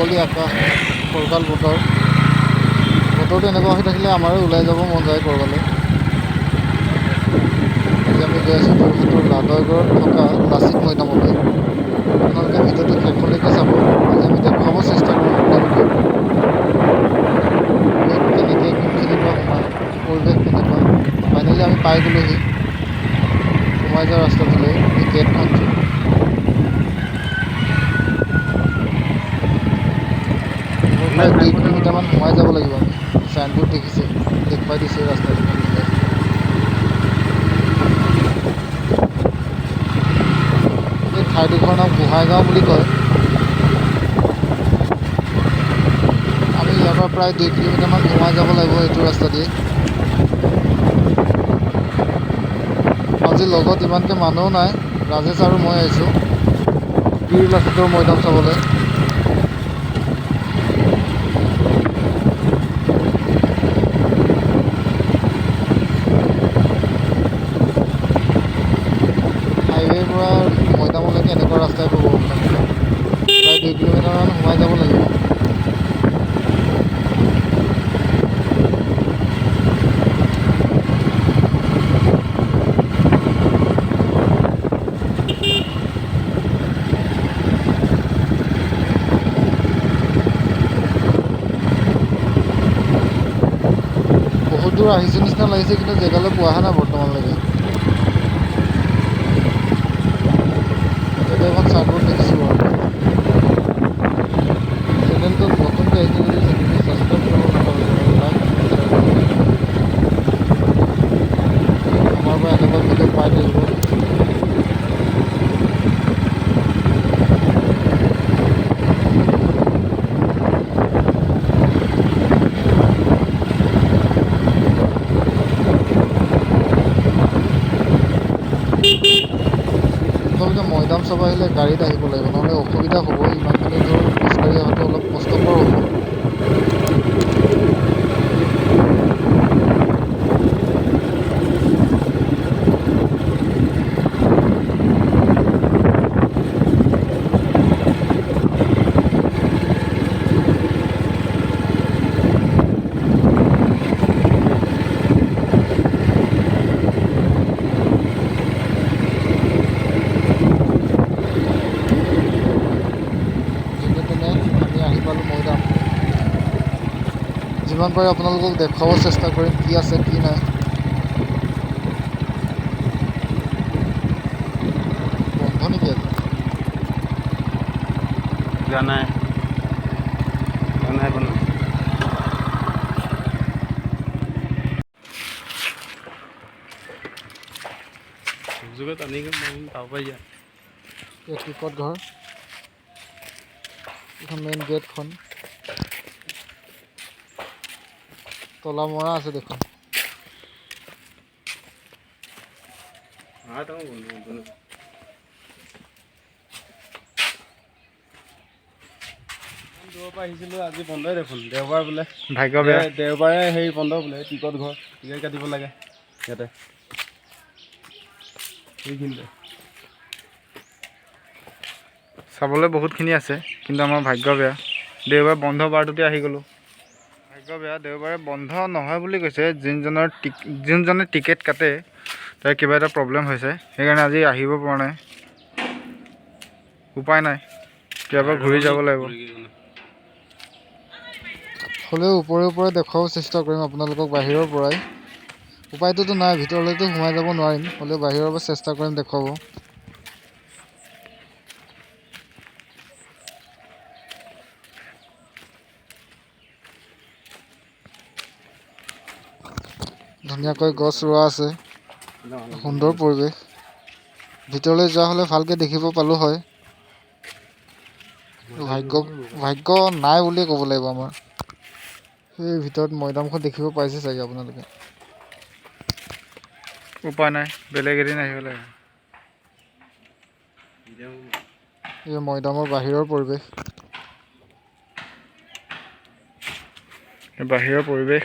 মুকলি আকাশ, ফৰকাল বতৰটো এনেকুৱা হৈ থাকিলে আমাৰো ওলাই যাব মন যায় ক'ৰবালৈ। আজি আমি গৈ আছোঁ যোৰহাটৰ লাডয়গড়ত থকা লাচিত মৈদামলৈ। আপোনালোকে ভিডিঅ'টো শেষলৈকে চাব। আজি আমি দেখুৱাব চেষ্টা কৰিম আপোনালোকক ক'ত কেনেকৈ কোনখিনিৰ পৰা সোমাই পৰিৱেশ কেনেকুৱা। ফাইনেলি আমি পাই গ'লোহি সোমাই যোৱা ৰাস্তাটোলৈ, এই গেটখন যে প্ৰায় 2 কিলোমিটাৰমান সোমাই যাব লাগিব আমি। চাইনবোৰ্ড দেখিছে, দেখুৱাই দিছে ৰাস্তাটো কোনফালে আছে। এই ঠাইডোখৰৰ নাম গোহাঁইগাঁও বুলি কয়। আমি ইয়াৰ পৰা প্ৰায় 2 কিলোমিটাৰমান সোমাই যাব লাগিব এইটো ৰাস্তা দিয়ে। আজি লগত ইমানকৈ মানুহ নাই, ৰাজেশ আৰু মই আহিছোঁ বীৰ লাচিতৰ মৈদাম চাবলৈ। হাইৱেৰ পৰা মৈদামলৈকে এনেকুৱা ৰাস্তাই পাব আপোনালোকে। প্ৰায় 2 কিলোমিটাৰমান সোমাই যাব লাগিব। বহুত দূৰ আহিছোঁ নিচিনা লাগিছে, কিন্তু জেগালৈ পোৱাহে নাই বৰ্তমানলৈকে। ইয়াতে এখন চাইনবোৰ্ড দেখিছোঁ বাৰু। চেনেলটোত নতুনকৈ আহিছে যদি চেনেলটো ছাবস্ক্ৰাইব কৰিব নাপাহৰিব আৰু লাইক কমেণ্ট শ্বেয়াৰ কৰিব। আমাৰ পৰা এনেকুৱা ভিডিঅ' পাই থাকিব। আপোনালোকে মৈদাম চাব আহিলে গাড়ীত আহিব লাগিব, নহ'লে অসুবিধা হ'ব। ইমানখিনি দূৰ খোজকাঢ়ি অহাটো অলপ কষ্টকৰ হ'ব। যেনে তেনে আমি আহি পালোঁ মৈদাম। যিমান পাৰে আপোনালোকক দেখুৱাব চেষ্টা কৰিম কি আছে কি নাই। বন্ধ নেকি আজি? নাই টিকট ঘৰ, এইখন মেইন গেটখন। তলা মৰা আছে দেখোন। দূৰৰ পৰা আহিছিলোঁ, আজি বন্ধই দেখোন, দেওবাৰ বোলে। ভাগ্য বেয়া, দেওবাৰে হেৰি বন্ধ বোলে। টিকট ঘৰ, টিকট কাটিব লাগে ইয়াতে। সেইখিনিতে চাবলৈ বহুতখিনি আছে, কিন্তু আমাৰ ভাগ্য বেয়া। দেওবাৰে বন্ধ বাৰটোতে আহি গ'লোঁ। ভাগ্য বেয়া, দেওবাৰে বন্ধ নহয় বুলি কৈছে। যোনজনে টিকেট কাটে তাৰ কিবা এটা প্ৰব্লেম হৈছে, সেইকাৰণে আজি আহিব পৰা নাই। উপায় নাই, কেতিয়াবা ঘূৰি যাব লাগিব। হ'লেও ওপৰে দেখুৱাব চেষ্টা কৰিম আপোনালোকক বাহিৰৰ পৰাই। উপায়টোতো নাই, ভিতৰলৈতো সোমাই যাব নোৱাৰিম। হ'লেও বাহিৰৰ পৰা চেষ্টা কৰিম দেখুৱাব। ধুনীয়াকৈ গছ ৰোৱা আছে, সুন্দৰ পৰিৱেশ। ভিতৰলৈ যোৱা হ'লে ভালকৈ দেখিব পালোঁ হয়। ভাগ্য নাই বুলিয়ে ক'ব লাগিব আমাৰ। সেই ভিতৰত মৈদামখন দেখিব পাইছে চাগে আপোনালোকে। উপায় নাই, বেলেগ এদিন আহিব লাগে। এই মৈদামৰ বাহিৰৰ পৰিৱেশ। বাহিৰৰ পৰিৱেশ